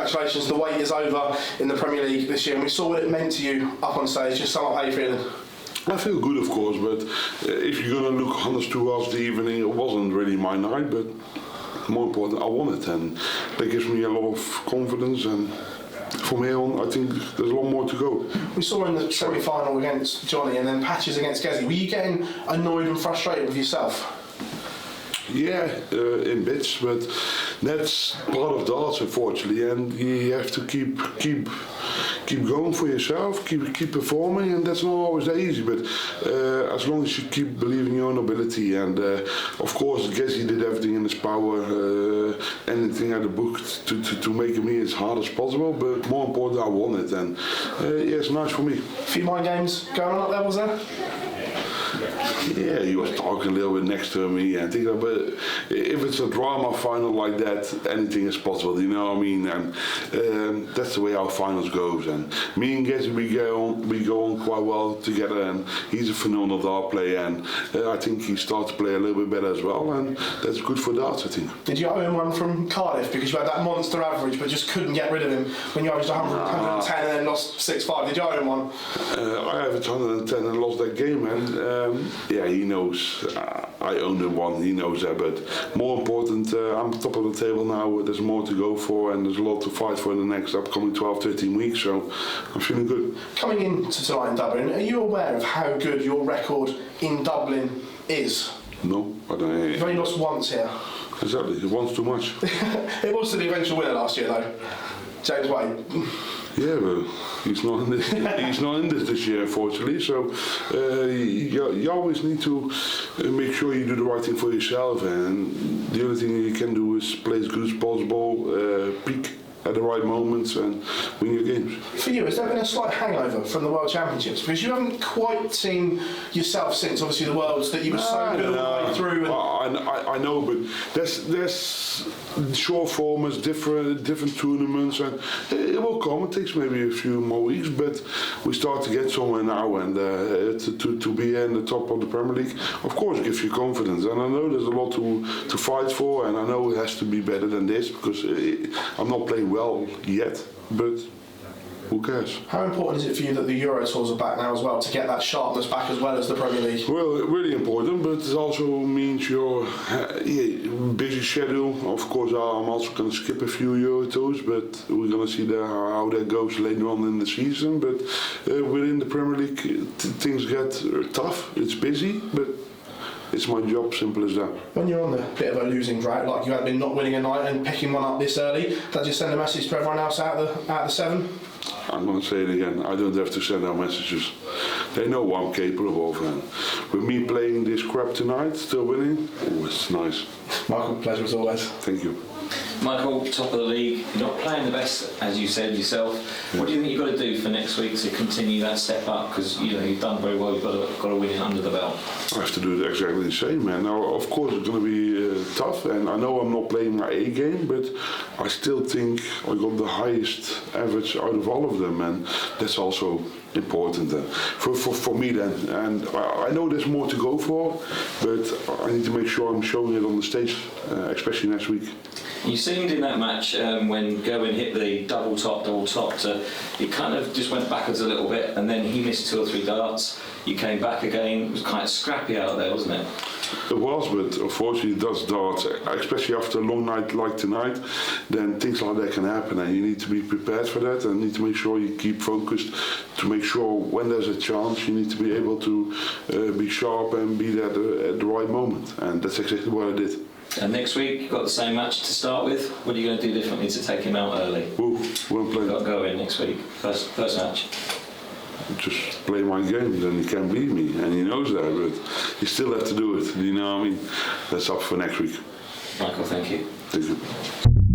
congratulations. The wait is over in the Premier League this year, and we saw what it meant to you up on stage. Just sum up how you're feeling. I feel good, of course, but if you're going to look honest towards the evening, it wasn't really my night, but more important, I won it, and that gives me a lot of confidence, and from here on, I think there's a lot more to go. We saw in the semi-final against Johnny and then patches against Gezi. Were you getting annoyed and frustrated with yourself? Yeah, in bits, but that's part of darts, unfortunately, and you have to keep going for yourself, keep performing, and that's not always that easy. But as long as you keep believing your own ability, and of course, Gezi did everything in his power, anything at the book to make me as hard as possible. But more important, I won it, and yeah, it's nice for me. A few mind games going on up there, was there? Yeah, he was talking a little bit next to me and things like that. But if it's a drama final like that, anything is possible, you know what I mean? And that's the way our finals goes. And me and Gezi, we go on quite well together, and he's a phenomenal dart player, and I think he started to play a little bit better as well, and that's good for darts, I think. Did you owe him one from Cardiff because you had that monster average but just couldn't get rid of him when you averaged 110 and then lost 6-5? Did you owe him one? I averaged 110 and lost that game, and yeah, he knows I own the one, he knows that, but more important, I'm top of the table now, there's more to go for, and there's a lot to fight for in the next upcoming 12-13 weeks, so I'm feeling good. Coming into tonight in Dublin, are you aware of how good your record in Dublin is? No, I don't. You've only lost once here. Exactly, once too much. It was to the eventual winner last year though, James Wade. Yeah, but he's not in this. He's not in this year, unfortunately. So you always need to make sure you do the right thing for yourself, and the only thing you can do is play as good as possible, peak at the right moments, and win your games. For you, has there been a slight hangover from the World Championships? Because you haven't quite seen yourself since, obviously, the Worlds that you were so good all the way through. And I know, but there's short formats, different tournaments, and it will come. It takes maybe a few more weeks, but we start to get somewhere now, and to be in the top of the Premier League, of course, gives you confidence. And I know there's a lot to fight for, and I know it has to be better than this, because I'm not playing well yet, but who cares? How important is it for you that the Euro Tours are back now as well, to get that sharpness back as well as the Premier League? Well, really important, but it also means your busy schedule. Of course, I'm also going to skip a few Euro Tours, but we're going to see how that goes later on in the season. But within the Premier League, things get tough. It's busy, but it's my job, simple as that. When you're on the bit of a losing drought, like you had been not winning a night and picking one up this early, does you send a message to everyone else out of the seven? I'm going to say it again, I don't have to send out messages. They know what I'm capable of, and with me playing this crap tonight, still winning, oh, it's nice. Michael, pleasure as always. Thank you. Michael, top of the league, you're not playing the best, as you said yourself. What do you think you've got to do for next week to continue that step up? Because you've done very well, you've got to win it under the belt. I have to do it exactly the same, man. Now, of course, it's going to be tough, and I know I'm not playing my A game, but I still think I got the highest average out of all of them, and that's also important for me then. And I know there's more to go for, but I need to make sure I'm showing it on the stage, especially next week. You seemed in that match when Gerwen hit the double top, it kind of just went backwards a little bit, and then he missed 2 or 3 darts. You came back again. It was quite scrappy out there, wasn't it? It was, but unfortunately it does darts, especially after a long night like tonight, then things like that can happen, and you need to be prepared for that, and need to make sure you keep focused to make sure when there's a chance you need to be able to be sharp and be there at the right moment, and that's exactly what I did. And next week you've got the same match to start with. What are you going to do differently to take him out early? Won't play. You've got to go in next week, first match. Just play my game, then he can beat me, and he knows that, but you still have to do it, you know what I mean? That's up for next week. Michael, thank you. Thank you.